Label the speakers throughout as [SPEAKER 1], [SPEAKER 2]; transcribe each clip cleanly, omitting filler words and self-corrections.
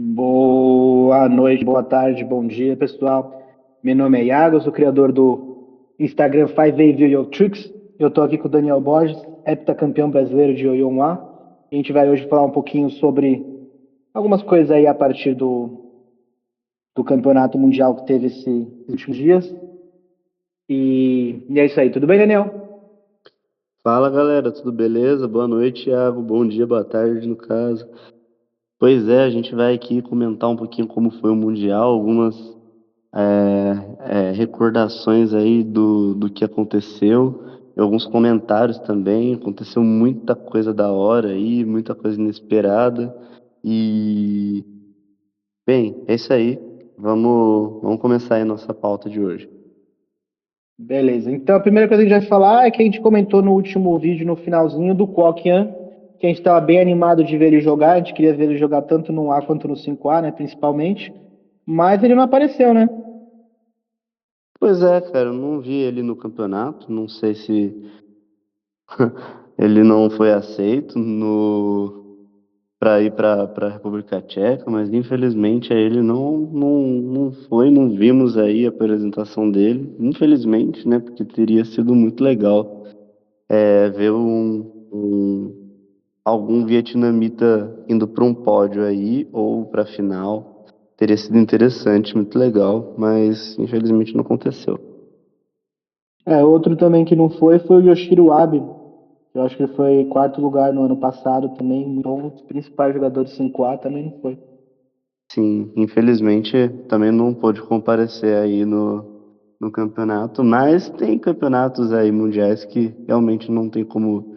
[SPEAKER 1] Boa noite, boa tarde, bom dia, pessoal. Meu nome é Iago, eu sou criador do Instagram 5A Yo Tricks. Eu estou aqui com o Daniel Borges, heptacampeão brasileiro de Yo-Yo A. A gente vai hoje falar um pouquinho sobre algumas coisas aí a partir do campeonato mundial que teve esses últimos dias. E é isso aí, tudo bem, Daniel?
[SPEAKER 2] Fala galera, tudo beleza? Boa noite, Thiago. Bom dia, boa tarde, no caso. Pois é, a gente vai aqui comentar um pouquinho como foi o Mundial, algumas recordações aí do que aconteceu, e alguns comentários também. Aconteceu muita coisa da hora aí, muita coisa inesperada. E, bem, é isso aí. Vamos começar aí a nossa pauta de hoje.
[SPEAKER 1] Beleza. Então, a primeira coisa que a gente vai falar é que a gente comentou no último vídeo, no finalzinho, do Kokian, que a gente estava bem animado de ver ele jogar. A gente queria ver ele jogar tanto no A quanto no 5A, né, principalmente. Mas ele não apareceu, né?
[SPEAKER 2] Pois é, cara, eu não vi ele no campeonato, não sei se ele não foi aceito no para ir para a República Tcheca, mas infelizmente ele não foi, não vimos aí a apresentação dele, infelizmente, né, porque teria sido muito legal ver algum vietnamita indo para um pódio aí ou para a final, teria sido interessante, muito legal, mas infelizmente não aconteceu.
[SPEAKER 1] Outro também que não foi o Yoshiro Abe. Eu acho que ele foi quarto lugar no ano passado também. Então, um dos principais jogadores 5A também não foi.
[SPEAKER 2] Sim, infelizmente também não pôde comparecer aí no campeonato, mas tem campeonatos aí mundiais que realmente não tem como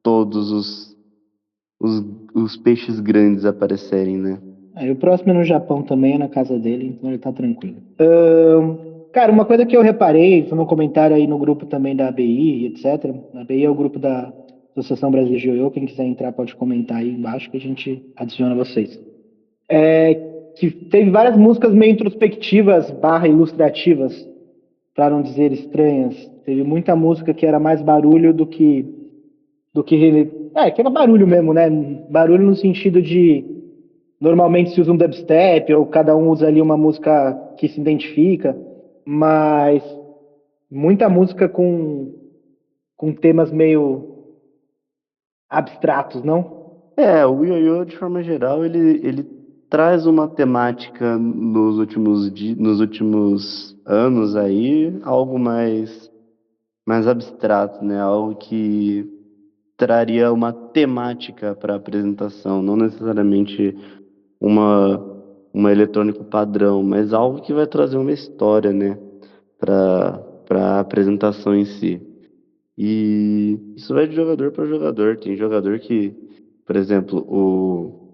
[SPEAKER 2] todos os, os peixes grandes aparecerem, né?
[SPEAKER 1] Aí o próximo é no Japão também, é na casa dele, então ele tá tranquilo. Cara, uma coisa que eu reparei, foi um comentário aí no grupo também da ABI, etc. A ABI é o grupo da Associação Brasileira de Ioiô, quem quiser entrar pode comentar aí embaixo que a gente adiciona vocês. Que teve várias músicas meio introspectivas, barra ilustrativas, para não dizer estranhas. Teve muita música que era mais barulho que era barulho mesmo, né? Barulho no sentido de normalmente se usa um dubstep, ou cada um usa ali uma música que se identifica, mas muita música com temas meio abstratos, não?
[SPEAKER 2] O ioiô, de forma geral, ele traz uma temática nos últimos anos aí, algo mais abstrato, né? Algo que traria uma temática para a apresentação, não necessariamente uma, uma eletrônico padrão, mas algo que vai trazer uma história, né, para a apresentação em si. E isso vai de jogador para jogador. Tem jogador que, por exemplo, o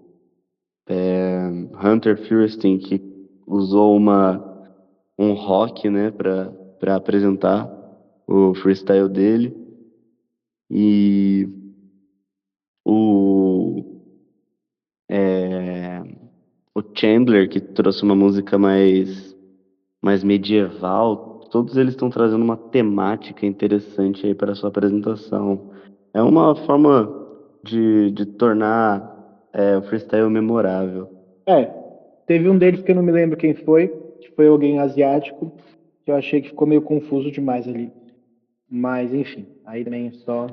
[SPEAKER 2] Hunter Feuerstein, que usou um rock, né, para apresentar o freestyle dele. E o o Chandler, que trouxe uma música mais medieval, todos eles estão trazendo uma temática interessante aí para a sua apresentação. É uma forma de tornar o freestyle memorável.
[SPEAKER 1] É, teve um deles que eu não me lembro quem foi, que foi alguém asiático, que eu achei que ficou meio confuso demais ali. Mas, enfim, aí também é só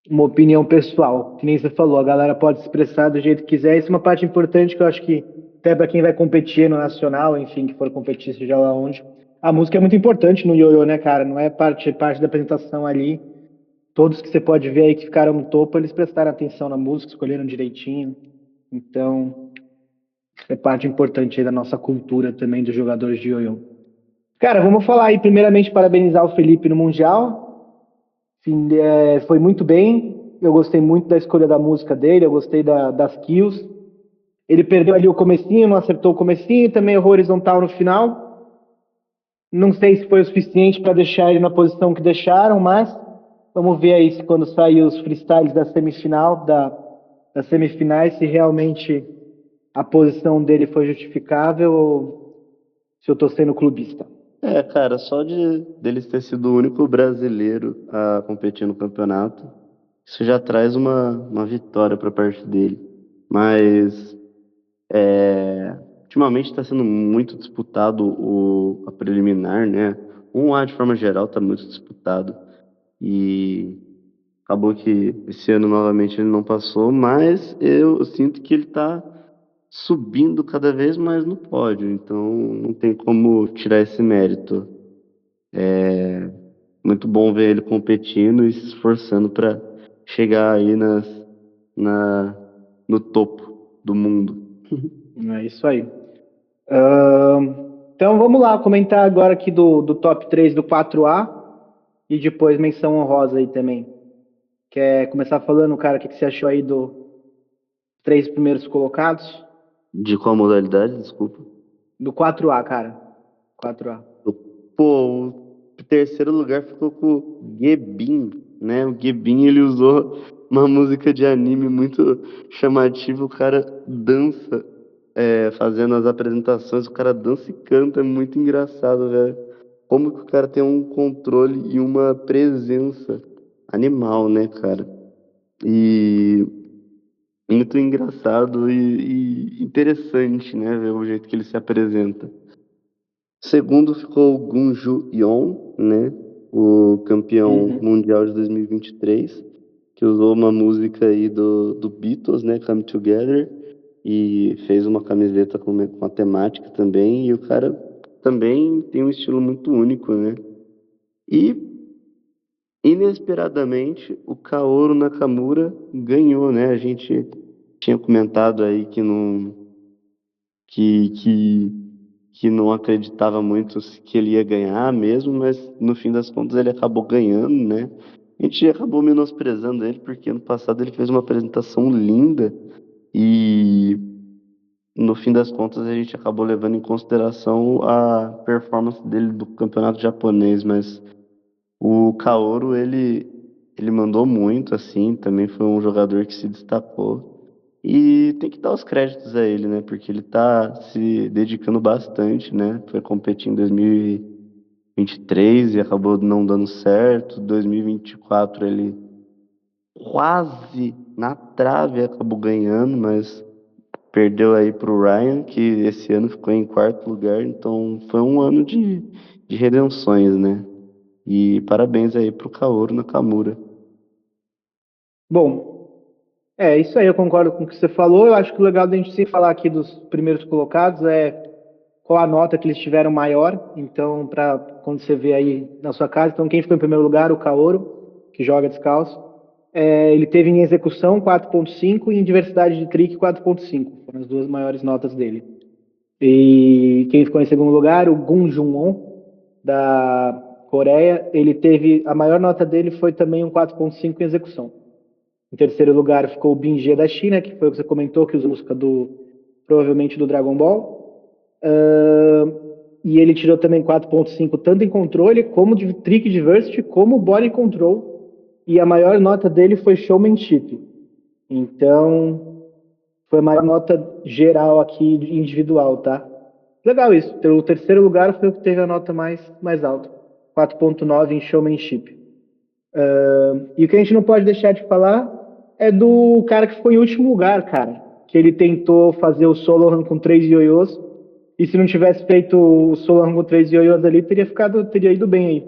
[SPEAKER 1] uma opinião pessoal. Que nem você falou, a galera pode se expressar do jeito que quiser. Isso é uma parte importante que eu acho que, até para quem vai competir no nacional, enfim, que for competir, seja lá onde. A música é muito importante no ioiô, né, cara? Não é parte da apresentação ali. Todos que você pode ver aí que ficaram no topo, eles prestaram atenção na música, escolheram direitinho. Então, é parte importante aí da nossa cultura também dos jogadores de ioiô. Cara, vamos falar aí, primeiramente, parabenizar o Felipe no Mundial. Sim, foi muito bem. Eu gostei muito da escolha da música dele, eu gostei das kills. Ele perdeu ali o comecinho, não acertou o comecinho, também errou horizontal no final. Não sei se foi o suficiente para deixar ele na posição que deixaram, mas vamos ver aí se quando sair os freestyles da semifinal, das semifinais, se realmente a posição dele foi justificável ou se eu estou sendo clubista.
[SPEAKER 2] Cara, só deles ter sido o único brasileiro a competir no campeonato, isso já traz uma vitória para parte dele. Mas Ultimamente está sendo muito disputado a preliminar, né? Um A de forma geral está muito disputado. E acabou que esse ano novamente ele não passou, mas eu sinto que ele está subindo cada vez mais no pódio, então não tem como tirar esse mérito. Muito bom ver ele competindo e se esforçando para chegar aí na, no topo do mundo.
[SPEAKER 1] É isso aí. Então vamos lá, comentar agora aqui do top 3 do 4A e depois menção honrosa aí também. Quer começar falando, cara, o que você achou aí dos três primeiros colocados?
[SPEAKER 2] De qual modalidade, desculpa?
[SPEAKER 1] Do 4A, cara. 4A.
[SPEAKER 2] Pô, o terceiro lugar ficou com o Gebin, né? O Gebin, ele usou uma música de anime muito chamativa. O cara dança, fazendo as apresentações, o cara dança e canta, é muito engraçado, velho. Como que o cara tem um controle e uma presença animal, né, cara? E muito engraçado e interessante, né, ver o jeito que ele se apresenta. Segundo ficou o Gunju Yon, né? O campeão
[SPEAKER 1] Uhum.
[SPEAKER 2] mundial de 2023, que usou uma música aí do Beatles, né? Come Together, e fez uma camiseta com a temática também. E o cara também tem um estilo muito único, né? E, inesperadamente, o Kaoru Nakamura ganhou, né? A gente tinha comentado aí que, que que não acreditava muito que ele ia ganhar mesmo, mas no fim das contas ele acabou ganhando, né? A gente acabou menosprezando ele porque ano passado ele fez uma apresentação linda e no fim das contas a gente acabou levando em consideração a performance dele do campeonato japonês, mas o Kaoru ele mandou muito assim, também foi um jogador que se destacou. E tem que dar os créditos a ele, né? Porque ele tá se dedicando bastante, né? Foi competir em 2023 e acabou não dando certo. 2024 ele quase na trave acabou ganhando, mas perdeu aí pro Ryan, que esse ano ficou em quarto lugar. Então foi um ano de redenções, né? E parabéns aí pro Kaoru Nakamura.
[SPEAKER 1] Bom, isso aí, eu concordo com o que você falou. Eu acho que o legal da gente sempre falar aqui dos primeiros colocados é qual a nota que eles tiveram maior. Então, para quando você vê aí na sua casa, então quem ficou em primeiro lugar, o Kaoru, que joga descalço. Ele teve em execução 4,5 e em diversidade de trick 4,5. Foram as duas maiores notas dele. E quem ficou em segundo lugar, o Gun Jun-won, da Coreia, ele teve, a maior nota dele foi também um 4,5 em execução. Em terceiro lugar ficou o Bin-G da China, que foi o que você comentou, que usa música provavelmente do Dragon Ball. E ele tirou também 4,5 tanto em controle, como de trick diversity, como body control. E a maior nota dele foi showmanship. Então, foi a maior nota geral aqui individual, tá? Legal isso. O terceiro lugar foi o que teve a nota mais alta. 4,9 em showmanship. E o que a gente não pode deixar de falar é do cara que ficou em último lugar, cara. Que ele tentou fazer o solo com 3 ioiôs. E se não tivesse feito o solo com 3 ioiôs ali, teria ido bem aí.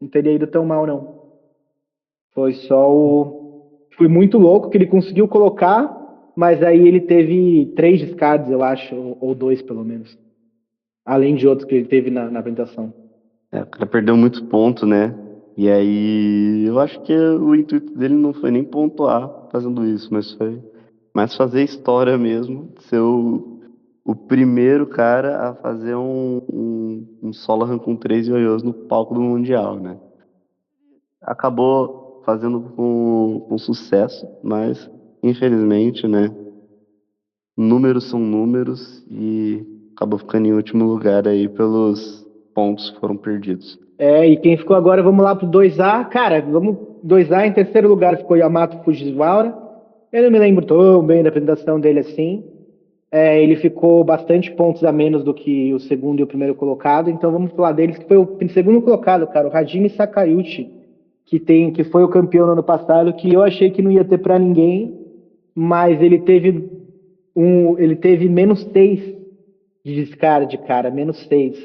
[SPEAKER 1] Não teria ido tão mal, não. Foi só o. Foi muito louco que ele conseguiu colocar, mas aí ele teve 3 descartes, eu acho, ou 2 pelo menos. Além de outros que ele teve na apresentação.
[SPEAKER 2] O cara perdeu muito ponto, né? E aí, eu acho que o intuito dele não foi nem pontuar fazendo isso, mas foi mais fazer história mesmo, ser o primeiro cara a fazer um solo run com 3 ioiôs no palco do Mundial, né? Acabou fazendo com sucesso, mas infelizmente, né? Números são números e acabou ficando em último lugar aí pelos pontos que foram perdidos.
[SPEAKER 1] E quem ficou agora, vamos lá pro 2A. Cara, vamos 2A em terceiro lugar ficou Yamato Fujiwara. Eu não me lembro tão bem da apresentação dele assim. Ele ficou bastante pontos a menos do que o segundo e o primeiro colocado. Então vamos falar deles, que foi o segundo colocado, cara, o Hajime Sakayuchi, que foi o campeão no ano passado, que eu achei que não ia ter para ninguém, mas ele teve Ele teve -6 de descarte, cara, -6.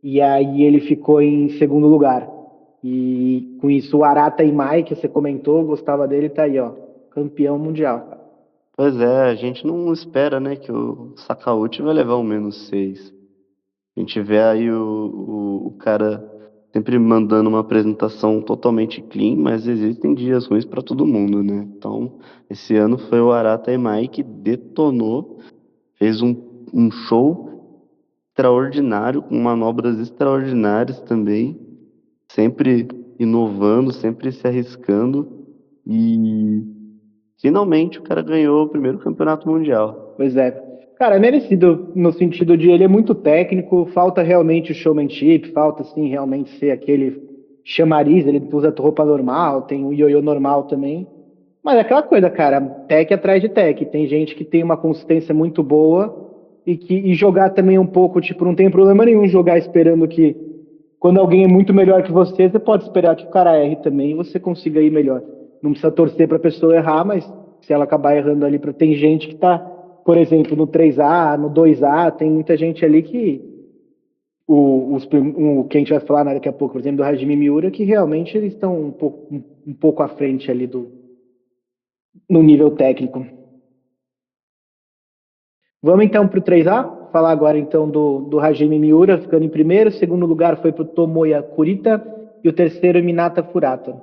[SPEAKER 1] E aí ele ficou em segundo lugar. E com isso o Arata Imai, que você comentou, gostava dele, tá aí, ó. Campeão mundial.
[SPEAKER 2] Pois é, a gente não espera, né, que o Sakauchi vai levar um -6. A gente vê aí o cara sempre mandando uma apresentação totalmente clean, mas existem dias ruins para todo mundo, né? Então, esse ano foi o Arata Emai que detonou, fez um show extraordinário, com manobras extraordinárias também, sempre inovando, sempre se arriscando, e finalmente o cara ganhou o primeiro campeonato mundial.
[SPEAKER 1] Pois é. Cara, é merecido no sentido de ele é muito técnico, falta realmente o showmanship, falta assim realmente ser aquele chamariz, ele usa roupa normal, tem o ioiô normal também. Mas é aquela coisa, cara, tech atrás de tech. Tem gente que tem uma consistência muito boa e jogar também um pouco, tipo, não tem problema nenhum jogar esperando que quando alguém é muito melhor que você pode esperar que o cara erre também e você consiga ir melhor. Não precisa torcer para a pessoa errar, mas se ela acabar errando ali, tem gente que tá, por exemplo, no 3A, no 2A, tem muita gente ali que que a gente vai falar daqui a pouco, por exemplo, do Hajime Miura, que realmente eles estão um pouco à frente ali no nível técnico. Vamos então para o 3A? Falar agora então do Hajime Miura, ficando em primeiro. O segundo lugar foi para o Tomoya Kurita e o terceiro Minata Furata.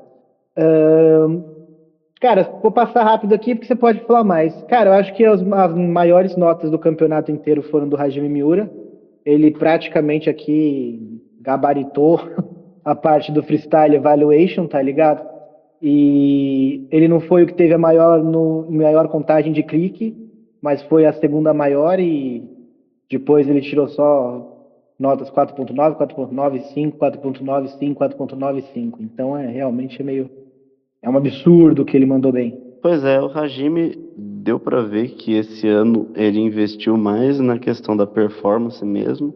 [SPEAKER 1] Cara, vou passar rápido aqui porque você pode falar mais. Cara, eu acho que as maiores notas do campeonato inteiro foram do Hajime Miura. Ele praticamente aqui gabaritou a parte do freestyle evaluation, tá ligado? E ele não foi o que teve a maior contagem de clique, mas foi a segunda maior e depois ele tirou só notas 4.9, 4.95, 4.95, 4.95. Então realmente é um absurdo que ele mandou bem.
[SPEAKER 2] Pois é, o Hajime deu para ver que esse ano ele investiu mais na questão da performance mesmo.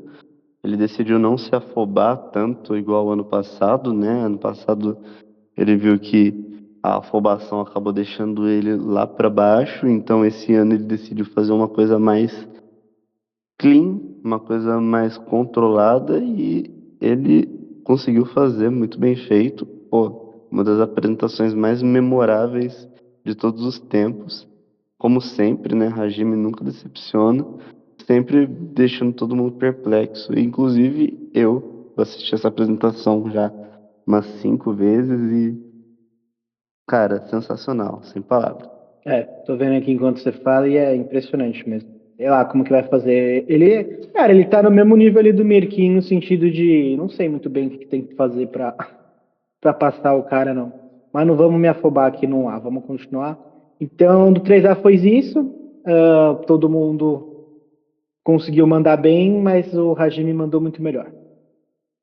[SPEAKER 2] Ele decidiu não se afobar tanto igual o ano passado, né? Ano passado ele viu que a afobação acabou deixando ele lá para baixo, então esse ano ele decidiu fazer uma coisa mais clean, uma coisa mais controlada e ele conseguiu fazer muito bem feito. Pô, uma das apresentações mais memoráveis de todos os tempos. Como sempre, né? Hajime nunca decepciona, sempre deixando todo mundo perplexo. Inclusive eu assisti essa apresentação já umas 5 vezes e, cara, sensacional, sem palavras.
[SPEAKER 1] Tô vendo aqui enquanto você fala e é impressionante mesmo. Sei lá como que vai fazer. Cara, ele tá no mesmo nível ali do Mirkin no sentido de não sei muito bem o que tem que fazer pra passar o cara, não. Mas não vamos me afobar aqui no A, vamos continuar. Então, do 3A foi isso. Todo mundo conseguiu mandar bem, mas o Hajime mandou muito melhor.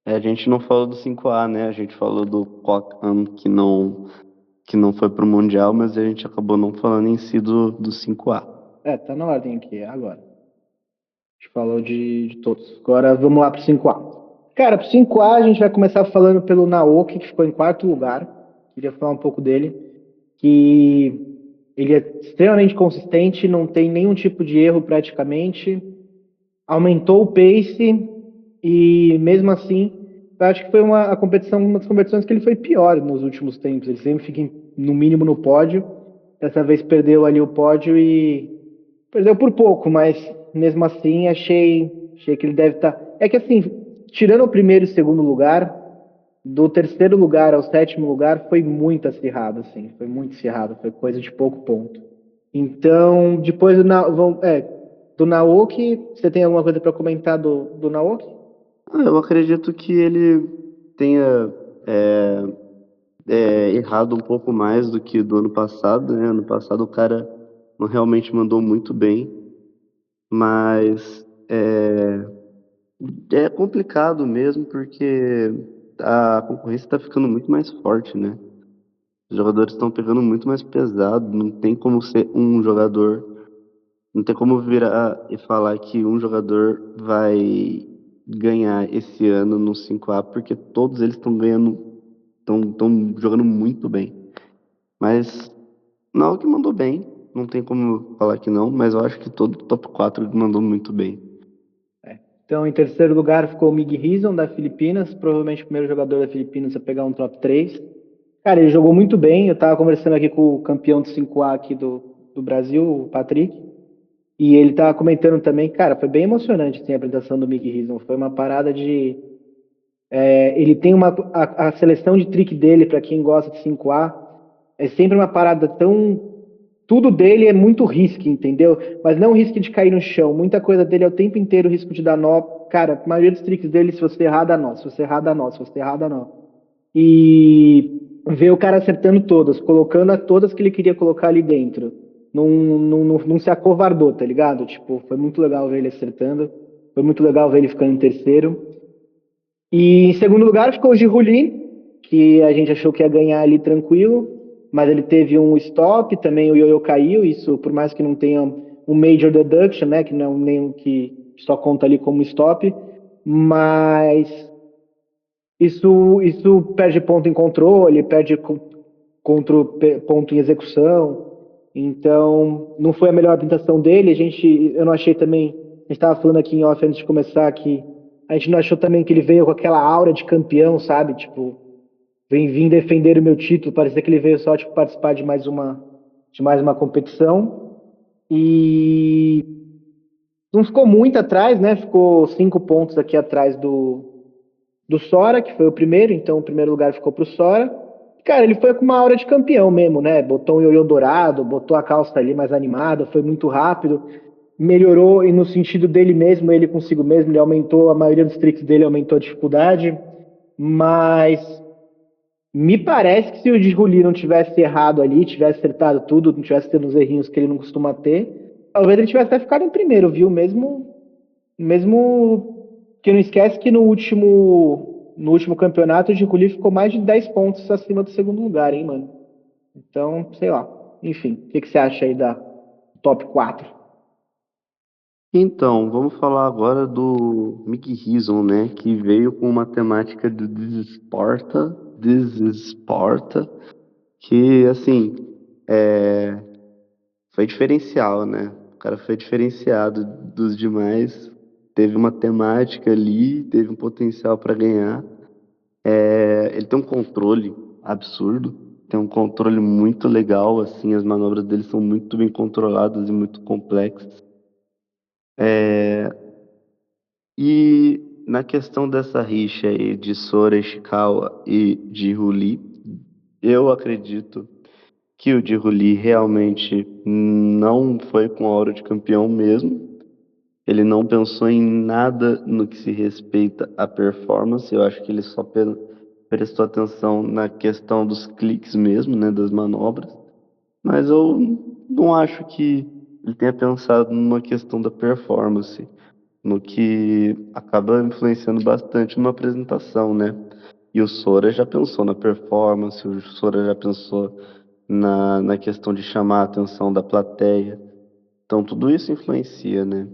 [SPEAKER 2] É, a gente não falou do 5A, né? A gente falou do Kokan que não foi pro Mundial, mas a gente acabou não falando em si do 5A.
[SPEAKER 1] Tá na ordem aqui, agora. A gente falou de todos. Agora vamos lá pro 5A. Cara, pro 5A a gente vai começar falando pelo Naoki, que ficou em quarto lugar. Queria falar um pouco dele. Que ele é extremamente consistente, não tem nenhum tipo de erro praticamente. Aumentou o pace e mesmo assim, eu acho que foi uma das competições que ele foi pior nos últimos tempos. Ele sempre fica no mínimo no pódio. Dessa vez perdeu ali o pódio e perdeu por pouco, mas mesmo assim achei que ele deve estar. É que assim, tirando o primeiro e segundo lugar, do terceiro lugar ao sétimo lugar foi muito acirrado, assim, foi muito acirrado, foi coisa de pouco ponto. Então, depois do Naoki, você tem alguma coisa para comentar do Naoki?
[SPEAKER 2] Eu acredito que ele tenha é, errado um pouco mais do que do ano passado, né? Ano passado o cara não realmente mandou muito bem, mas é complicado mesmo porque a concorrência está ficando muito mais forte, né? Os jogadores estão pegando muito mais pesado, não tem como ser um jogador, não tem como virar e falar que um jogador vai ganhar esse ano no 5A, porque todos eles estão ganhando, estão jogando muito bem. Mas não que mandou bem, não tem como falar que não, mas eu acho que todo o top 4 mandou muito bem.
[SPEAKER 1] Então, em terceiro lugar ficou o Mig Hison, da Filipinas, provavelmente o primeiro jogador da Filipinas a pegar um top 3. Cara, ele jogou muito bem. Eu tava conversando aqui com o campeão de 5A aqui do Brasil, o Patrick, e ele tava comentando também, cara, foi bem emocionante assim, a apresentação do Mig Hison. Foi uma parada de. Ele tem a seleção de trick dele, para quem gosta de 5A, é sempre uma parada tão. Tudo dele é muito risco, entendeu? Mas não risco de cair no chão. Muita coisa dele é o tempo inteiro risco de dar nó. Cara, a maioria dos tricks dele, se você errar, dá nó. Se você errar, dá nó. Se você errar, dá nó. E ver o cara acertando todas, colocando a todas que ele queria colocar ali dentro. Não se acovardou, tá ligado? Tipo, foi muito legal ver ele acertando. Foi muito legal ver ele ficando em terceiro. E em segundo lugar ficou o Girulin, que a gente achou que ia ganhar ali tranquilo, mas ele teve um stop, também o Yoyo caiu, isso por mais que não tenha um major deduction, né, que não nem que só conta ali como stop, mas isso perde ponto em controle, perde ponto em execução. Então, não foi a melhor apresentação dele. Eu não achei também. A gente estava falando aqui em off antes de começar que a gente não achou também que ele veio com aquela aura de campeão, sabe? Tipo, vim defender o meu título. Parecia que ele veio só tipo, participar de mais uma competição. E não ficou muito atrás, né? Ficou 5 pontos aqui atrás do Sora, que foi o primeiro, então o primeiro lugar ficou pro Sora. Cara, ele foi com uma aura de campeão mesmo, né? Botou um ioiô dourado, botou a calça ali mais animada, foi muito rápido, melhorou e no sentido dele mesmo, ele consigo mesmo, ele aumentou, a maioria dos tricks dele aumentou a dificuldade, mas me parece que se o Juli não tivesse errado ali, tivesse acertado tudo, não tivesse tendo os errinhos que ele não costuma ter, talvez ele tivesse até ficado em primeiro, viu? Mesmo que não esquece que no último campeonato o Giguli ficou mais de 10 pontos acima do segundo lugar, hein, mano? Então, sei lá. Enfim, o que você acha aí da top 4?
[SPEAKER 2] Então, vamos falar agora do Mickey Hison, né? Que veio com uma temática do This is Sparta, que, assim, é, foi diferencial, né? O cara foi diferenciado dos demais, teve uma temática ali, teve um potencial para ganhar. Ele tem um controle absurdo, tem um controle muito legal, assim, as manobras dele são muito bem controladas e muito complexas. E na questão dessa rixa aí de Sora Ishikawa e de Ruli, eu acredito que o de Ruli realmente não foi com a aura de campeão mesmo. Ele não pensou em nada no que se respeita à performance. Eu acho que ele só prestou atenção na questão dos cliques mesmo, né, das manobras. Mas eu não acho que ele tenha pensado numa questão da performance, no que acaba influenciando bastante numa apresentação, né? E o Sora já pensou na performance, o Sora já pensou na questão de chamar a atenção da plateia. Então tudo isso influencia, né?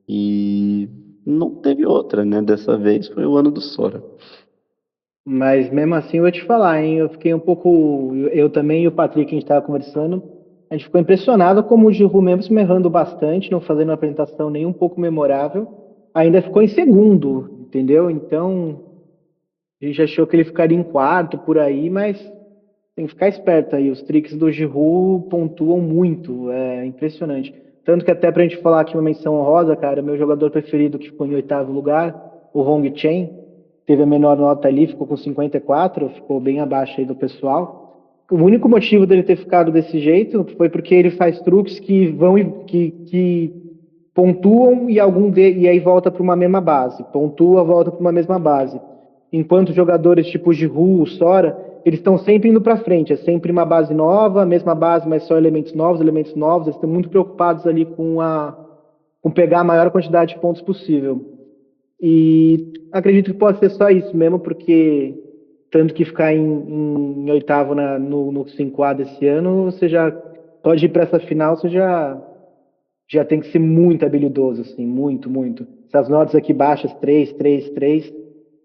[SPEAKER 2] E não teve outra, né? Dessa vez foi o ano do Sora.
[SPEAKER 1] Mas mesmo assim eu vou te falar, hein? Eu fiquei um pouco. Eu também e o Patrick, a gente estava conversando. A gente ficou impressionado como o Giroud, mesmo se errando bastante, não fazendo uma apresentação nem um pouco memorável, ainda ficou em segundo, entendeu? Então, a gente achou que ele ficaria em quarto por aí, mas tem que ficar esperto aí. Os tricks do Giroud pontuam muito, é impressionante. Tanto que até pra gente falar aqui uma menção honrosa, cara, meu jogador preferido que ficou em oitavo lugar, o Hong Chen, teve a menor nota ali, ficou com 54, ficou bem abaixo aí do pessoal. O único motivo dele ter ficado desse jeito foi porque ele faz truques que vão que pontuam e aí volta para uma mesma base. Pontua, volta para uma mesma base. Enquanto jogadores tipo Giroud, Sora, eles estão sempre indo para frente. É sempre uma base nova, a mesma base, mas só elementos novos, elementos novos. Eles estão muito preocupados ali com pegar a maior quantidade de pontos possível. E acredito que pode ser só isso mesmo, porque tanto que ficar em oitavo no 5A desse ano, você já pode ir para essa final, você já tem que ser muito habilidoso, assim, muito, muito. Essas notas aqui baixas, 3, 3, 3,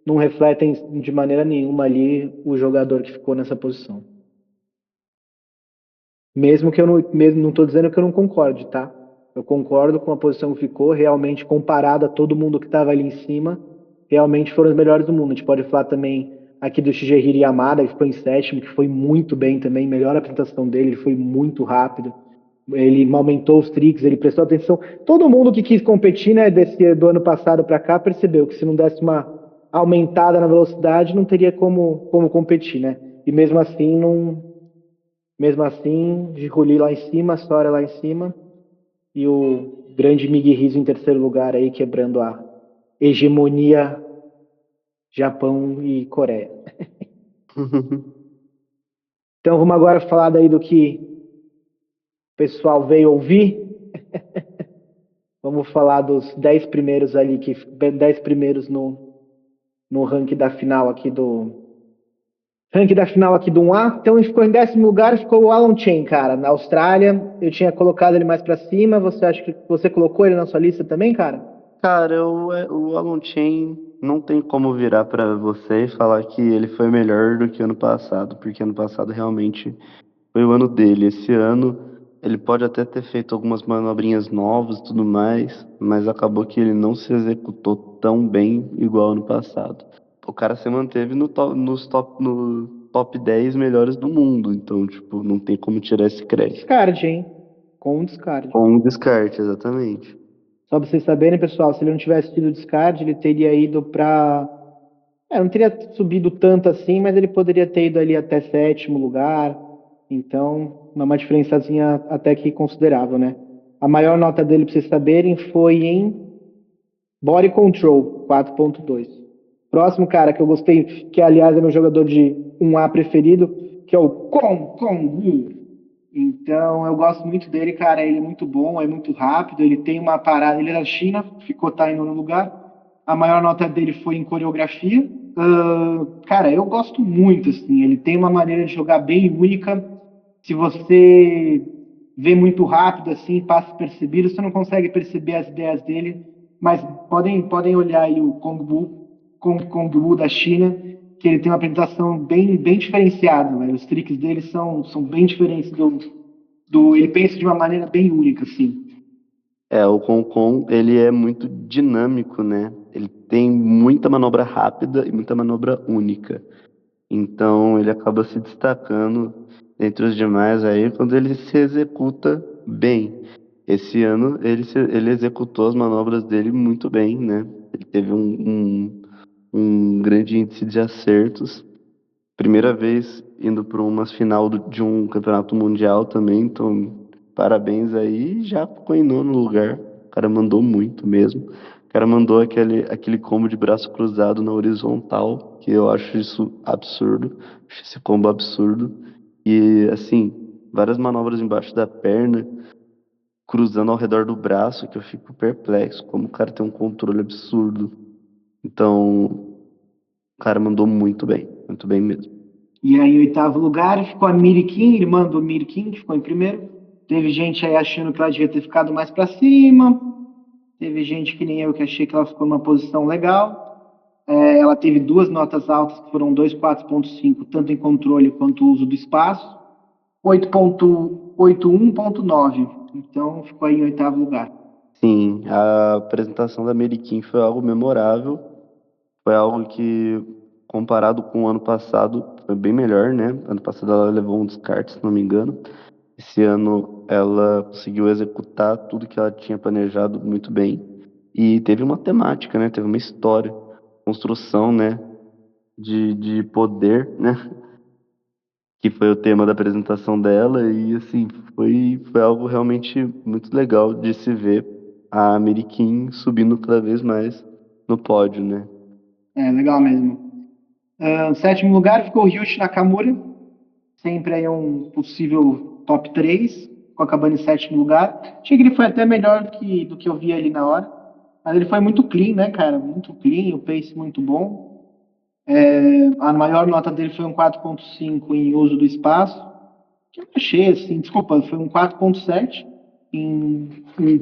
[SPEAKER 1] não refletem de maneira nenhuma ali o jogador que ficou nessa posição. Mesmo que eu não, mesmo não estou dizendo que eu não concorde, tá? Eu concordo com a posição que ficou, realmente comparado a todo mundo que estava ali em cima, realmente foram os melhores do mundo. A gente pode falar também aqui do Shigeru Yamada, que ficou em sétimo, que foi muito bem também, melhor apresentação dele, ele foi muito rápido. Ele aumentou os tricks, ele prestou atenção. Todo mundo que quis competir, né, do ano passado para cá, percebeu que se não desse uma aumentada na velocidade, não teria como competir, né? E mesmo assim, Giuli lá em cima, Sora lá em cima e o grande Migi Rizzo em terceiro lugar aí, quebrando a hegemonia Japão e Coreia. Então vamos agora falar daí do que o pessoal veio ouvir. Vamos falar dos 10 primeiros ali, 10 primeiros no ranking da final aqui do 1A. Então ele ficou em décimo lugar, ficou o Alan Chain, cara, na Austrália. Eu tinha colocado ele mais para cima. Você acha que você colocou ele na sua lista também, cara?
[SPEAKER 2] Cara, o Alon Chain não tem como virar pra você e falar que ele foi melhor do que ano passado, porque ano passado realmente foi o ano dele. Esse ano ele pode até ter feito algumas manobrinhas novas e tudo mais, mas acabou que ele não se executou tão bem igual ano passado. O cara se manteve no top 10 melhores do mundo, então, tipo, não tem como tirar esse crédito.
[SPEAKER 1] Descarte, hein? Com um descarte.
[SPEAKER 2] Com um descarte, exatamente.
[SPEAKER 1] Só pra vocês saberem, pessoal, se ele não tivesse tido descarte, ele teria ido pra. Não teria subido tanto assim, mas ele poderia ter ido ali até sétimo lugar. Então, uma diferençazinha até que considerável, né? A maior nota dele, pra vocês saberem, foi em Body Control, 4.2. Próximo cara que eu gostei, que aliás é meu jogador de 1A preferido, que é o Kong Wu. Então eu gosto muito dele, cara. Ele é muito bom, é muito rápido. Ele tem uma parada. Ele é da China, ficou tá em nono lugar. A maior nota dele foi em coreografia. Cara, eu gosto muito, assim. Ele tem uma maneira de jogar bem única. Se você vê muito rápido, assim, passa percebido, você não consegue perceber as ideias dele. Mas podem olhar aí o Kong Wu da China, que ele tem uma apresentação bem diferenciada, velho. Os tricks dele são bem diferentes ele pensa de uma maneira bem única, assim.
[SPEAKER 2] É, o Concon, ele é muito dinâmico, né? Ele tem muita manobra rápida e muita manobra única. Então, ele acaba se destacando entre os demais aí quando ele se executa bem. Esse ano, ele executou as manobras dele muito bem, né? Ele teve um grande índice de acertos. Primeira vez indo para uma final de um campeonato mundial também, então parabéns aí. Já ficou em nono lugar. O cara mandou muito mesmo. O cara mandou aquele combo de braço cruzado na horizontal, que eu acho isso absurdo. Acho esse combo absurdo. E assim, várias manobras embaixo da perna, cruzando ao redor do braço, que eu fico perplexo. Como o cara tem um controle absurdo. Então, o cara mandou muito bem mesmo.
[SPEAKER 1] E aí, em oitavo lugar, ficou a Miri Kim, irmã do Miri Kim, que ficou em primeiro. Teve gente aí achando que ela devia ter ficado mais para cima. Teve gente que nem eu que achei que ela ficou numa posição legal. Ela teve duas notas altas, que foram 2.4.5, tanto em controle quanto uso do espaço. 8.81.9. Então, ficou aí em oitavo lugar.
[SPEAKER 2] Sim, a apresentação da Mary Kim foi algo memorável, foi algo que, comparado com o ano passado, foi bem melhor, né? Ano passado ela levou um descarte, se não me engano. Esse ano ela conseguiu executar tudo que ela tinha planejado muito bem. E teve uma temática, né? Teve uma história, construção, né? De poder, né? Que foi o tema da apresentação dela. E assim, foi algo realmente muito legal de se ver a Mary Kim subindo cada vez mais no pódio, né?
[SPEAKER 1] Legal mesmo. Sétimo lugar ficou o Ryuichi Nakamura, sempre aí um possível top 3, acabando em sétimo lugar. Achei que ele foi até melhor do que eu vi ali na hora. Mas ele foi muito clean, né, cara? Muito clean, o pace muito bom. A maior nota dele foi um 4.5 em uso do espaço. Que eu achei, assim, desculpa, foi um 4.7 em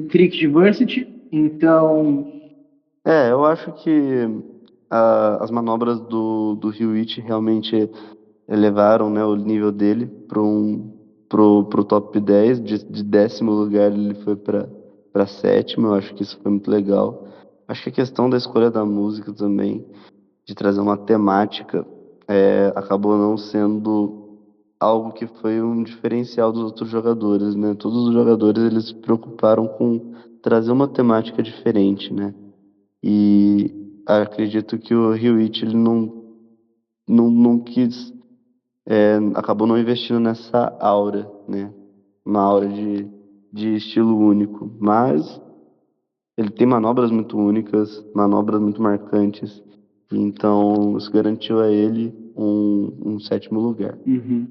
[SPEAKER 1] Trick Diversity. Então,
[SPEAKER 2] Eu acho que as manobras do Ryuichi realmente elevaram, né, o nível dele pro top 10, de 10º lugar ele foi para 7º, eu acho que isso foi muito legal. Acho que a questão da escolha da música também, de trazer uma temática, acabou não sendo algo que foi um diferencial dos outros jogadores, né? Todos os jogadores eles se preocuparam com trazer uma temática diferente, né? E acredito que o Hewitt ele não quis, acabou não investindo nessa aura, né? Uma aura de estilo único, mas ele tem manobras muito únicas, manobras muito marcantes, então isso garantiu a ele um 7º lugar.
[SPEAKER 1] Uhum.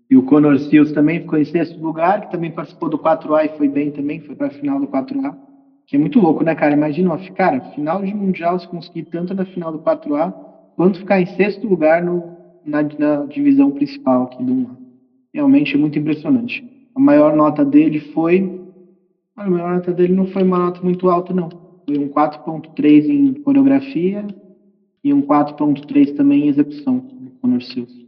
[SPEAKER 1] E o Connor Seals também ficou em sexto lugar, que também participou do 4A e foi bem também, foi para a final do 4A. Que é muito louco, né, cara? Imagina, cara, final de Mundial, se conseguir tanto na final do 4A, quanto ficar em sexto lugar na divisão principal aqui do 1A. Realmente é muito impressionante. A maior nota dele foi. A maior nota dele não foi uma nota muito alta, não. Foi um 4,3 em coreografia e um 4,3 também em execução, no Connor Seals.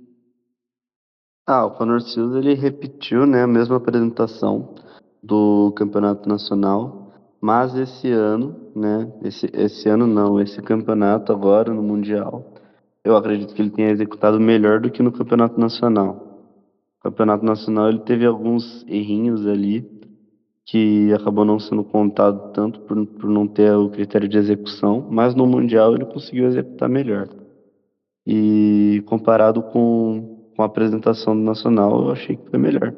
[SPEAKER 2] O Conor Seals ele repetiu, né, a mesma apresentação do Campeonato Nacional, mas esse ano, né, esse ano não, esse campeonato agora no Mundial, eu acredito que ele tenha executado melhor do que no Campeonato Nacional. O Campeonato Nacional ele teve alguns errinhos ali que acabou não sendo contado tanto por não ter o critério de execução, mas no Mundial ele conseguiu executar melhor. E comparado com a apresentação do Nacional, eu achei que foi melhor.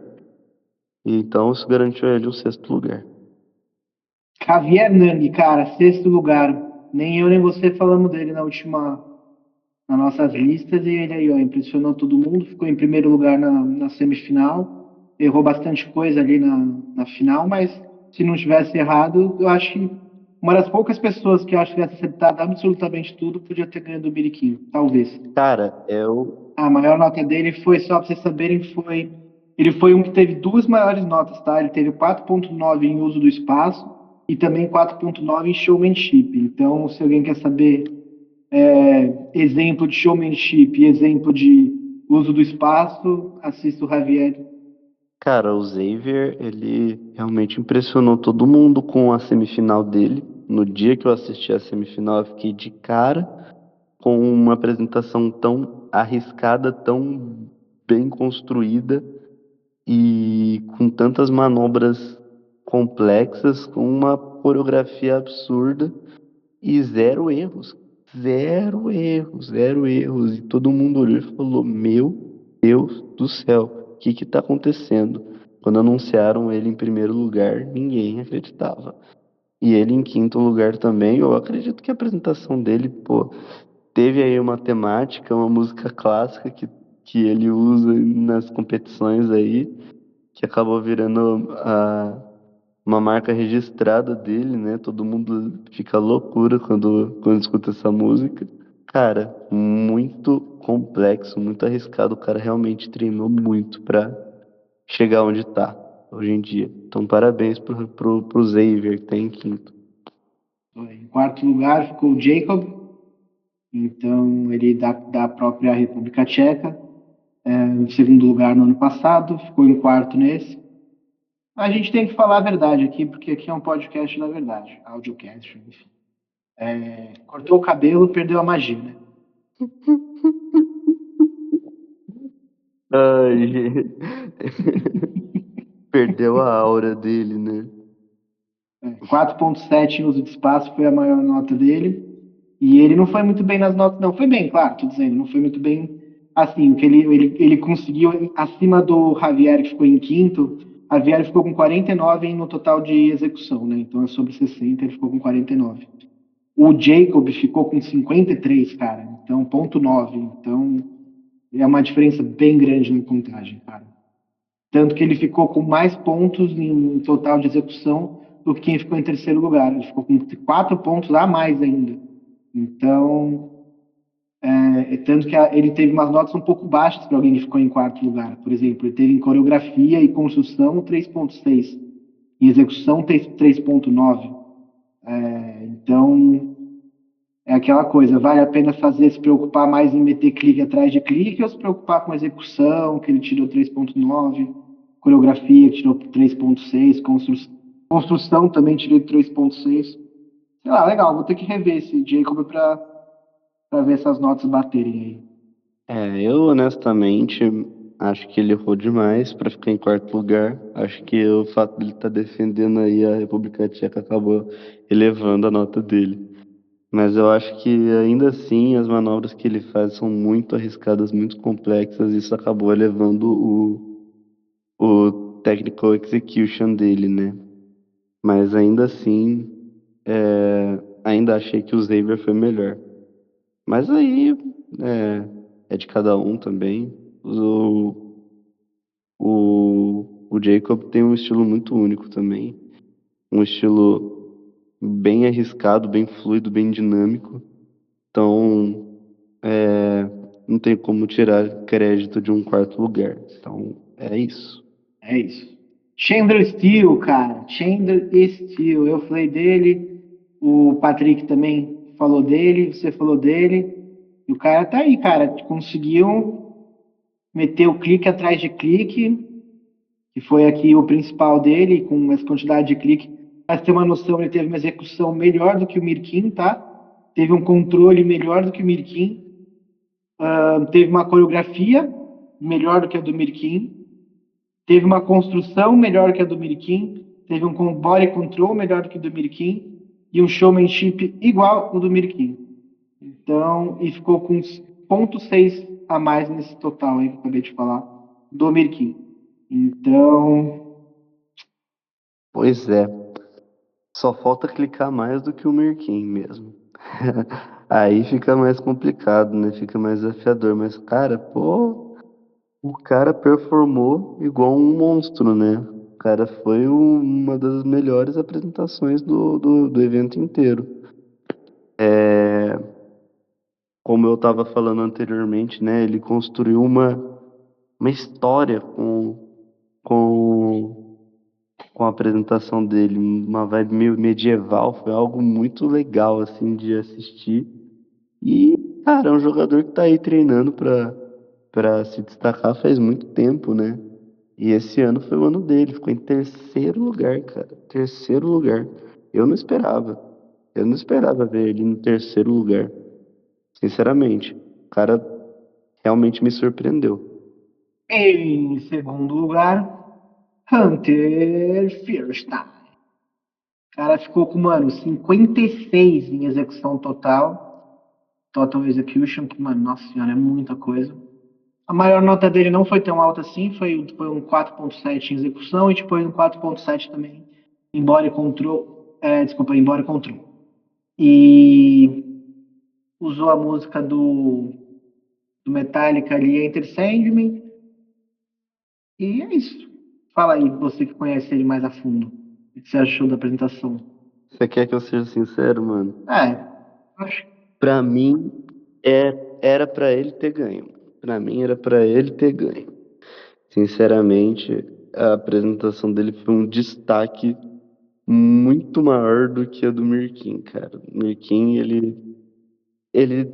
[SPEAKER 2] E então isso garantiu a ele o 6º lugar.
[SPEAKER 1] Javier Nang, cara, sexto lugar. Nem eu nem você falamos dele nas nossas listas e ele aí, ó, impressionou todo mundo, ficou em primeiro lugar na semifinal, errou bastante coisa ali na final, mas se não tivesse errado, eu acho que uma das poucas pessoas que eu acho que tivesse acertado absolutamente tudo podia ter ganho do Biriquinho, talvez.
[SPEAKER 2] Cara, eu.
[SPEAKER 1] A maior nota dele foi, só para vocês saberem, ele foi um que teve duas maiores notas, tá? Ele teve 4,9 em uso do espaço e também 4,9 em showmanship. Então, se alguém quer saber exemplo de showmanship e exemplo de uso do espaço, assista o Javier.
[SPEAKER 2] Cara, o Xavier, ele realmente impressionou todo mundo com a semifinal dele. No dia que eu assisti a semifinal, eu fiquei de cara com uma apresentação tão arriscada, tão bem construída e com tantas manobras complexas, com uma coreografia absurda e zero erros. Zero erros, zero erros. E todo mundo olhou e falou: Meu Deus do céu, o que que tá acontecendo? Quando anunciaram ele em primeiro lugar, ninguém acreditava. E ele em quinto lugar também, eu acredito que a apresentação dele, pô, teve aí uma temática, uma música clássica que ele usa nas competições aí, que acabou virando uma marca registrada dele, né? Todo mundo fica loucura quando escuta essa música. Cara, muito complexo, muito arriscado. O cara realmente treinou muito pra chegar onde tá hoje em dia. Então, parabéns pro Xavier, que tá em quinto.
[SPEAKER 1] Em quarto lugar ficou o Jacob, então ele da própria República Tcheca. Em segundo lugar no ano passado, ficou em quarto nesse. A gente tem que falar a verdade aqui, porque aqui é um podcast da verdade, audiocast, enfim. Cortou o cabelo, perdeu a magia, né?
[SPEAKER 2] Ai, perdeu a aura dele, né?
[SPEAKER 1] 4,7 em uso de espaço foi a maior nota dele. E ele não foi muito bem nas notas, não. Foi bem, claro, tô dizendo, não foi muito bem assim. O que ele conseguiu acima do Javier, que ficou em quinto. Javier ficou com 49 no total de execução, né? Então é sobre 60, ele ficou com 49. O Jacob ficou com 53, cara. Então, 0,9. Então, é uma diferença bem grande na contagem, cara. Tanto que ele ficou com mais pontos em total de execução do que quem ficou em terceiro lugar. Ele ficou com 4 pontos a mais ainda. Então, tanto que ele teve umas notas um pouco baixas para alguém que ficou em quarto lugar. Por exemplo, ele teve em coreografia e construção 3,6. Em execução 3,9. Então, é aquela coisa, vale a pena fazer, se preocupar mais em meter clique atrás de clique ou se preocupar com execução, que ele tirou 3,9. coreografia tirou 3.6, construção também tirei 3.6. Sei lá, legal, vou ter que rever esse Jacob pra ver essas notas baterem aí.
[SPEAKER 2] Eu honestamente acho que ele errou demais para ficar em quarto lugar. Acho que o fato de ele estar defendendo aí a República Tcheca acabou elevando a nota dele. Mas eu acho que ainda assim as manobras que ele faz são muito arriscadas, muito complexas, e isso acabou elevando o technical execution dele, né? Mas ainda assim, ainda achei que o Xavier foi melhor. Mas aí é de cada um também. O Jacob tem um estilo muito único também. Um estilo bem arriscado, bem fluido, bem dinâmico. Então, não tem como tirar crédito de um quarto lugar. Então, é isso.
[SPEAKER 1] É isso. Chandler Steele, cara. Chandler Steele. Eu falei dele, o Patrick também falou dele, você falou dele. E o cara tá aí, cara. Conseguiu meter o clique atrás de clique, que foi aqui o principal dele, com essa quantidade de clique. Para ter uma noção, ele teve uma execução melhor do que o Mirkin, tá? Teve um controle melhor do que o Mirkin. Teve uma coreografia melhor do que a do Mirkin. Teve uma construção melhor que a do Mirkin. Teve um body control melhor do que o do Mirkin. E um showmanship igual ao do Mirkin. Então, e ficou com 0,6 a mais nesse total aí que eu acabei de falar do Mirkin. Então,
[SPEAKER 2] Pois é. Só falta clicar mais do que o Mirkin mesmo. Aí fica mais complicado, né? Fica mais desafiador. Mas, cara, pô, o cara performou igual um monstro, né? O cara foi uma das melhores apresentações do evento inteiro. Como eu estava falando anteriormente, né? Ele construiu uma história com, com a apresentação dele, uma vibe meio medieval. Foi algo muito legal, assim, de assistir. E, cara, é um jogador que tá aí treinando pra se destacar faz muito tempo, né? E esse ano foi o ano dele, ficou em terceiro lugar, cara. Terceiro lugar. Eu não esperava. Eu não esperava ver ele no terceiro lugar. Sinceramente. O cara realmente me surpreendeu.
[SPEAKER 1] em segundo lugar, Hunter Fierstein. O cara ficou com, mano, 56 em execução total. Total execution, que, mano, nossa senhora, é muita coisa. A maior nota dele não foi tão alta assim, foi um 4.7 em execução e depois um 4.7 também em body control. Desculpa, em body control. E usou a música do Metallica ali, Enter Sandman. E é isso. Fala aí, você que conhece ele mais a fundo. O que você achou da apresentação?
[SPEAKER 2] Você quer que eu seja sincero, mano?
[SPEAKER 1] Acho.
[SPEAKER 2] Pra mim, era pra ele ter ganho. Pra mim, era pra ele ter ganho. Sinceramente, a apresentação dele foi um destaque muito maior do que a do Mirkin, cara. O Mirkin, ele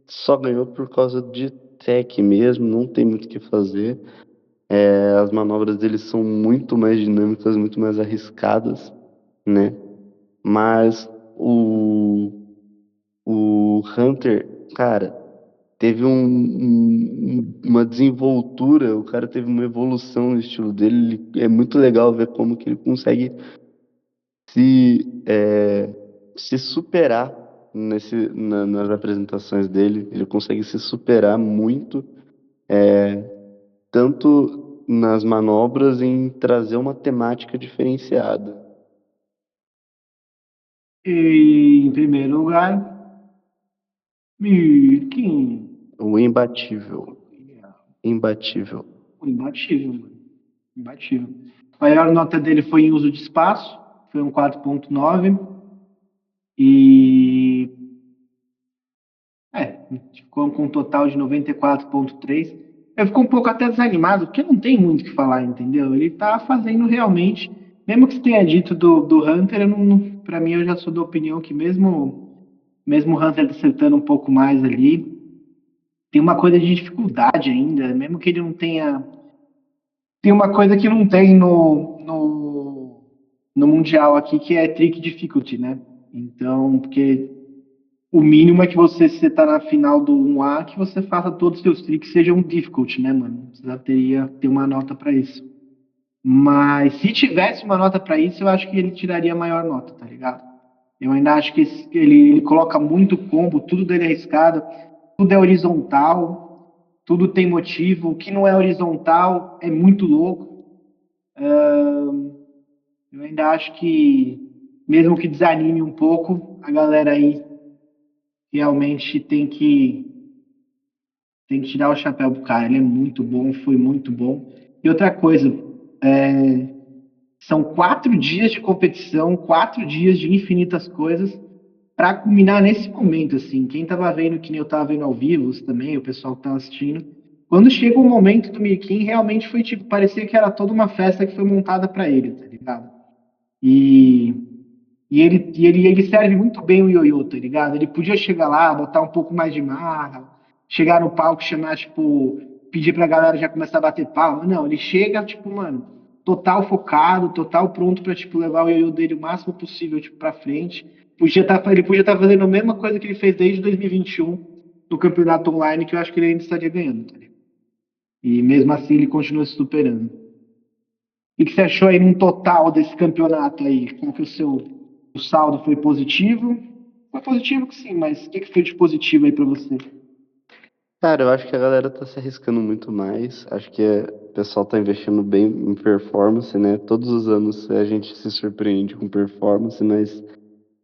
[SPEAKER 2] só ganhou por causa de tech mesmo, não tem muito o que fazer. As manobras dele são muito mais dinâmicas, muito mais arriscadas, né? Mas o Hunter, cara, teve uma desenvoltura, o cara teve uma evolução no estilo dele. É muito legal ver como que ele consegue se superar nas apresentações dele. Ele consegue se superar muito, tanto nas manobras em trazer uma temática diferenciada.
[SPEAKER 1] E em primeiro lugar, Mirkin.
[SPEAKER 2] O imbatível, imbatível.
[SPEAKER 1] Imbatível, mano. Imbatível. A maior nota dele foi em uso de espaço, foi um 4.9. E ficou com um total de 94,3. Eu fico um pouco até desanimado, porque não tem muito o que falar, entendeu? Ele tá fazendo realmente. Mesmo que você tenha dito do Hunter, eu pra mim eu já sou da opinião que mesmo o Hunter acertando um pouco mais ali, tem uma coisa de dificuldade ainda, mesmo que ele não tenha Tem uma coisa que não tem no Mundial aqui, que é trick difficulty, né? Então, porque o mínimo é que você, se você tá na final do 1A, que você faça todos os seus tricks sejam difficult, né, mano? Você já teria ter uma nota pra isso. Mas se tivesse uma nota pra isso, eu acho que ele tiraria a maior nota, tá ligado? Eu ainda acho que ele coloca muito combo, tudo dele é arriscado, tudo é horizontal, tudo tem motivo. O que não é horizontal é muito louco. Eu ainda acho que, mesmo que desanime um pouco, a galera aí realmente tem que tirar o chapéu pro cara. Ele é muito bom, foi muito bom. E outra coisa, são 4 dias de competição, 4 dias de infinitas coisas para culminar nesse momento, assim. Quem tava vendo, que nem eu tava vendo ao vivo também, o pessoal que tava assistindo, quando chega o momento do Miquim, realmente foi tipo, parecia que era toda uma festa que foi montada para ele, tá ligado? E ele serve muito bem o ioiô, tá ligado? Ele podia chegar lá, botar um pouco mais de marra, chegar no palco, chamar, tipo, pedir pra galera já começar a bater palma. Não, ele chega, tipo, mano, total focado, total pronto pra, tipo, levar o ioiô dele o máximo possível, tipo, pra frente. Ele podia estar fazendo a mesma coisa que ele fez desde 2021 no campeonato online, que eu acho que ele ainda estaria ganhando, tá ligado? E mesmo assim ele continua se superando. O que você achou aí num total desse campeonato aí? Como que o saldo foi positivo? Foi positivo que sim, mas o que foi de positivo aí pra você?
[SPEAKER 2] Cara, eu acho que a galera tá se arriscando muito mais. Acho que o pessoal tá investindo bem em performance, né? Todos os anos a gente se surpreende com performance, mas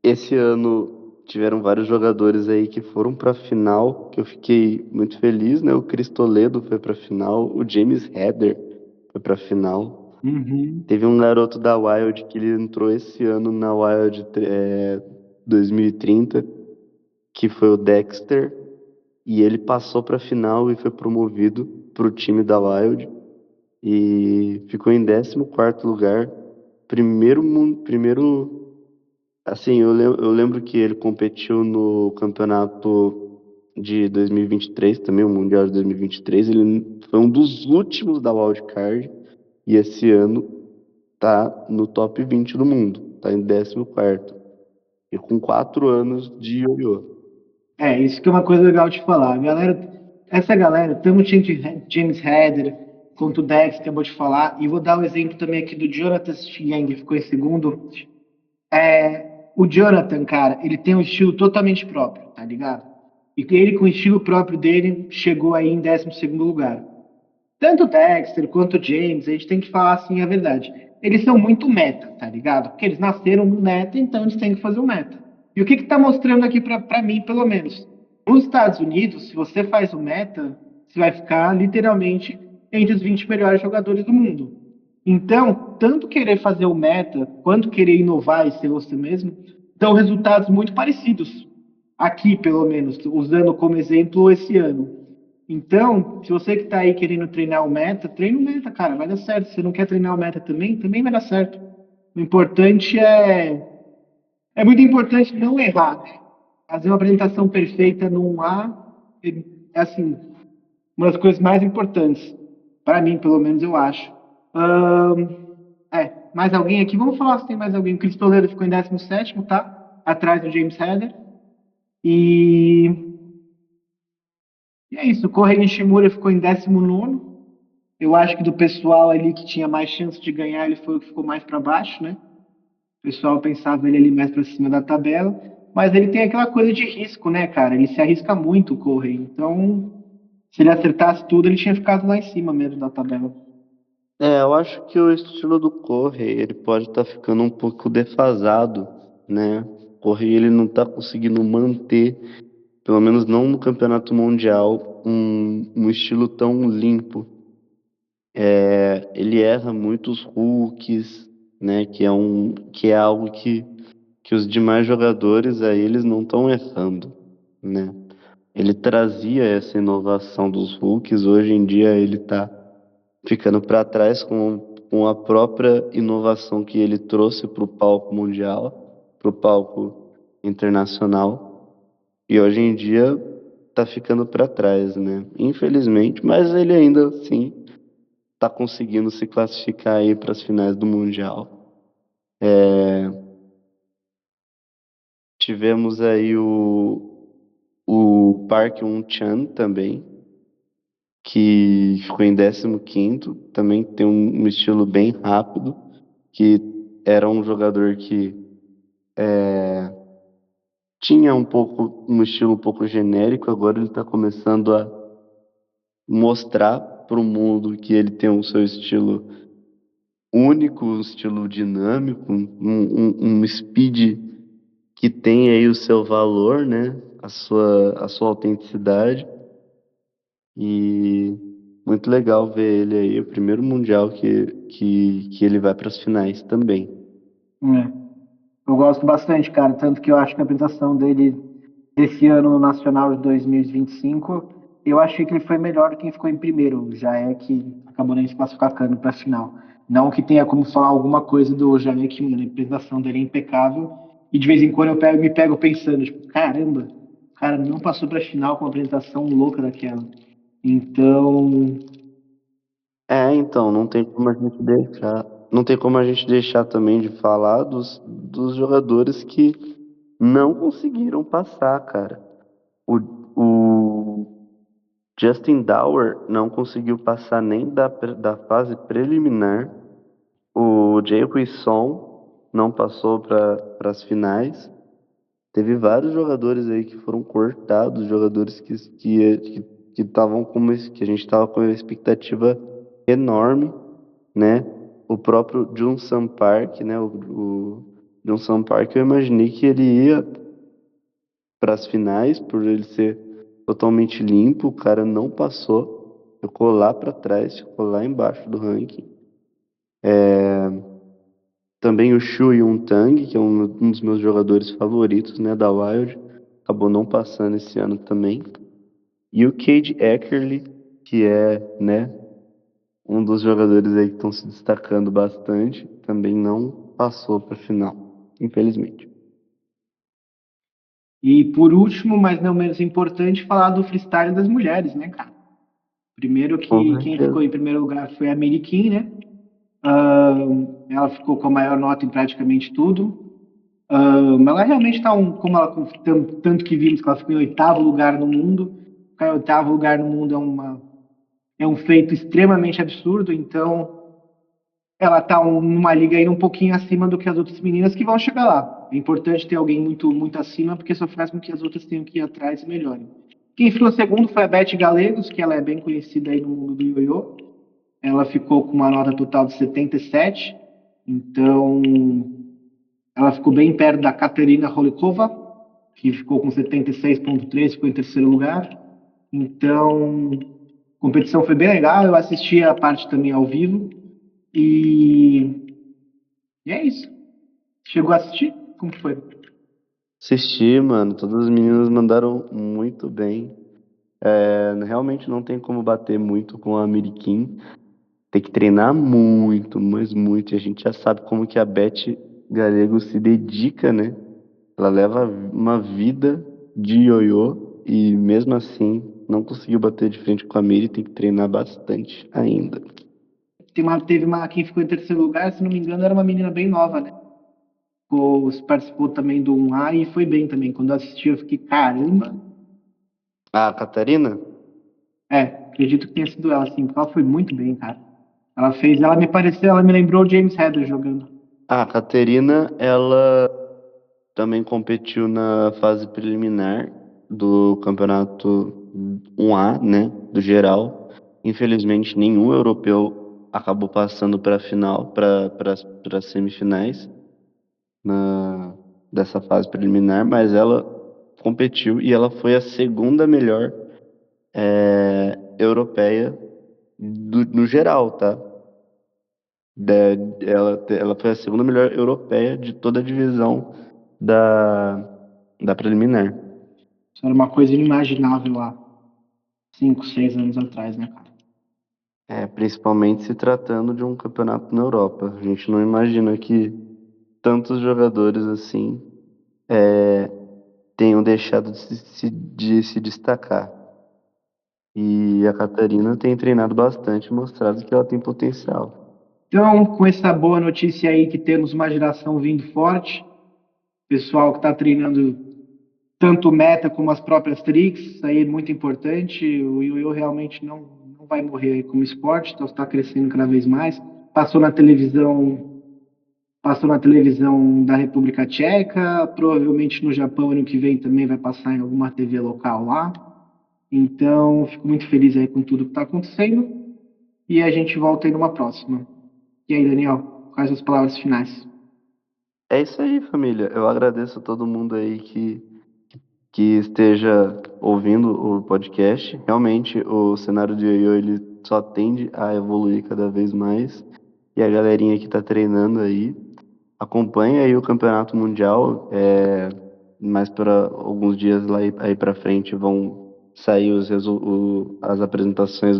[SPEAKER 2] esse ano tiveram vários jogadores aí que foram pra final, que eu fiquei muito feliz, né? O Cris Toledo foi pra final, o James Heather foi pra final.
[SPEAKER 1] Uhum.
[SPEAKER 2] Teve um garoto da Wild que ele entrou esse ano na Wild 2030, que foi o Dexter, e ele passou pra final e foi promovido pro time da Wild e ficou em 14º lugar. Primeiro, assim, eu lembro que ele competiu no campeonato de 2023, também o Mundial de 2023. Ele foi um dos últimos da wildcard e esse ano tá no top 20 do mundo, tá em 14º e com 4 anos de ioiô.
[SPEAKER 1] É, isso que é uma coisa legal de falar. Essa galera, tanto o James Header quanto o Dex, que acabou de falar, e vou dar o exemplo também aqui do Jonathan Chieng, que ficou em segundo. O Jonathan, cara, ele tem um estilo totalmente próprio, tá ligado? E ele, com o estilo próprio dele, chegou aí em 12º lugar. Tanto o Dexter quanto o James, a gente tem que falar assim a verdade. Eles são muito meta, tá ligado? Porque eles nasceram no meta, então eles têm que fazer o meta. E o que que tá mostrando aqui pra mim, pelo menos? Nos Estados Unidos, se você faz o meta, você vai ficar literalmente entre os 20 melhores jogadores do mundo. Então, tanto querer fazer o meta, quanto querer inovar e ser você mesmo, dão resultados muito parecidos. Aqui, pelo menos, usando como exemplo esse ano. Então, se você que está aí querendo treinar o meta, treina o meta, cara, vai dar certo. Se você não quer treinar o meta também, também vai dar certo. O importante é muito importante não errar, né? Fazer uma apresentação perfeita num A é assim, uma das coisas mais importantes. Para mim, pelo menos, eu acho. Mais alguém aqui? Vamos falar se tem mais alguém. O Cris Toledo ficou em 17º, tá? Atrás do James Heather. E, e é isso. O Kohei Nishimura ficou em 19º. Eu acho que do pessoal ali que tinha mais chance de ganhar, ele foi o que ficou mais para baixo, né? O pessoal pensava ele ali mais para cima da tabela. Mas ele tem aquela coisa de risco, né, cara? Ele se arrisca muito, o Correia. Então, se ele acertasse tudo, ele tinha ficado lá em cima mesmo da tabela.
[SPEAKER 2] Eu acho que o estilo do Corre, ele pode estar ficando um pouco defasado, né? O Corre, ele não está conseguindo manter, pelo menos não no Campeonato Mundial, um estilo tão limpo. Ele erra muitos hooks, né? Que é algo que os demais jogadores aí, eles não estão errando, né? Ele trazia essa inovação dos hooks, hoje em dia ele está ficando para trás com a própria inovação que ele trouxe para o palco mundial, para o palco internacional, e hoje em dia está ficando para trás, né? Infelizmente, mas ele ainda assim tá conseguindo se classificar aí para as finais do Mundial. É, tivemos aí o Park Um-chan também, que ficou em 15º, também tem um estilo bem rápido, que era um jogador que tinha um estilo um pouco genérico, agora ele está começando a mostrar para o mundo que ele tem o seu estilo único, um estilo dinâmico, um speed que tem aí o seu valor, né? A sua autenticidade. E muito legal ver ele aí, o primeiro mundial que ele vai para as finais também.
[SPEAKER 1] É. Eu gosto bastante, cara, tanto que eu acho que a apresentação dele desse ano no Nacional de 2025, eu achei que ele foi melhor do que quem ficou em primeiro, já é que acabou nem se classificando para a final. Não que tenha como falar alguma coisa do Janek, mano, a apresentação dele é impecável, e de vez em quando me pego pensando, tipo, caramba, o cara não passou para a final com uma apresentação louca daquela. Então,
[SPEAKER 2] Então, não tem como a gente deixar também de falar dos jogadores que não conseguiram passar, cara. O Justin Dower não conseguiu passar nem da fase preliminar. O Jay Son não passou para as finais. Teve vários jogadores aí que foram cortados, jogadores que estavam que a gente estava com uma expectativa enorme, né? O próprio Jun Park, né? O Jun Park, eu imaginei que ele ia para as finais por ele ser totalmente limpo, o cara não passou, ficou lá para trás, ficou lá embaixo do ranking. Também o Shu Yun-tang, que é um dos meus jogadores favoritos, né, da Wild, acabou não passando esse ano também. E o Cade Eckerly, que é, né, um dos jogadores aí que estão se destacando bastante, também não passou para a final, infelizmente.
[SPEAKER 1] e por último, mas não menos importante, falar do freestyle das mulheres, né, cara? Primeiro
[SPEAKER 2] Com
[SPEAKER 1] que quem ficou
[SPEAKER 2] certeza.
[SPEAKER 1] em primeiro lugar foi a Miri Kim, né? Ela ficou com a maior nota em praticamente tudo. Ela realmente está como ela, tanto que vimos que ela ficou em oitavo lugar no mundo. Ficar em oitavo lugar no mundo é um feito extremamente absurdo. Então, ela está numa liga aí um pouquinho acima do que as outras meninas que vão chegar lá. É importante ter alguém muito, muito acima, porque isso faz com que as outras tenham que ir atrás e melhorem. Quem ficou segundo foi a Beth Galegos, que ela é bem conhecida aí no mundo do ioiô. Ela ficou com uma nota total de 77. Então, ela ficou bem perto da Katerina Holikova, que ficou com 76,3, ficou em terceiro lugar. Então, a competição foi bem legal. Eu assisti a parte também ao vivo. E, e é isso. Chegou a assistir? Como que foi?
[SPEAKER 2] Assisti, mano, todas as meninas mandaram muito bem. Realmente não tem como bater muito com a Ameriquim. Tem que treinar muito, mas muito. E a gente já sabe como que a Beth Galego se dedica, né? Ela leva uma vida de ioiô e mesmo assim não conseguiu bater de frente com a Miri, tem que treinar bastante ainda.
[SPEAKER 1] Teve uma, quem ficou em terceiro lugar, se não me engano, era uma menina bem nova, né? Participou também do 1A e foi bem também. Quando eu assisti, eu fiquei, caramba.
[SPEAKER 2] A Catarina?
[SPEAKER 1] Acredito que tenha sido ela, sim, porque ela foi muito bem, cara. Ela me pareceu, ela me lembrou o James Heather jogando.
[SPEAKER 2] A Caterina, ela também competiu na fase preliminar do campeonato 1A, né? Do geral. Infelizmente, nenhum europeu acabou passando para a final, para as semifinais na, dessa fase preliminar, mas ela competiu e ela foi a segunda melhor europeia no geral, tá? Ela foi a segunda melhor europeia de toda a divisão da, da preliminar.
[SPEAKER 1] Isso era uma coisa inimaginável há 5, 6 anos atrás, né, cara?
[SPEAKER 2] Principalmente se tratando de um campeonato na Europa. A gente não imagina que tantos jogadores assim tenham deixado de se destacar. E a Catarina tem treinado bastante, mostrado que ela tem potencial.
[SPEAKER 1] Então, com essa boa notícia aí que temos uma geração vindo forte, pessoal que está treinando tanto meta como as próprias tricks, isso aí é muito importante. O ioiô realmente não vai morrer como esporte, então está crescendo cada vez mais. Passou na televisão, passou na televisão da República Tcheca, provavelmente no Japão ano que vem também vai passar em alguma TV local lá. Então, fico muito feliz aí com tudo que está acontecendo e a gente volta aí numa próxima. E aí, Daniel, quais as palavras finais?
[SPEAKER 2] É isso aí, família. Eu agradeço a todo mundo aí que esteja ouvindo o podcast. Realmente, o cenário de ioiô ele só tende a evoluir cada vez mais. E a galerinha que está treinando aí, acompanha aí o Campeonato Mundial. Mais para alguns dias lá aí para frente vão sair as apresentações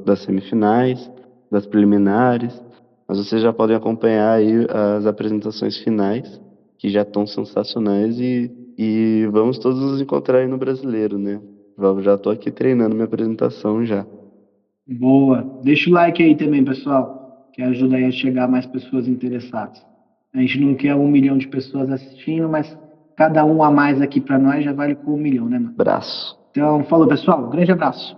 [SPEAKER 2] das semifinais, das preliminares. Mas vocês já podem acompanhar aí as apresentações finais, que já estão sensacionais e vamos todos nos encontrar aí no Brasileiro, né? Já tô aqui treinando minha apresentação já.
[SPEAKER 1] Boa. Deixa o like aí também, pessoal, que ajuda aí a chegar a mais pessoas interessadas. A gente não quer 1 milhão de pessoas assistindo, mas cada um a mais aqui para nós já vale com 1 milhão, né, mano?
[SPEAKER 2] Abraço.
[SPEAKER 1] Então, falou, pessoal. Grande abraço.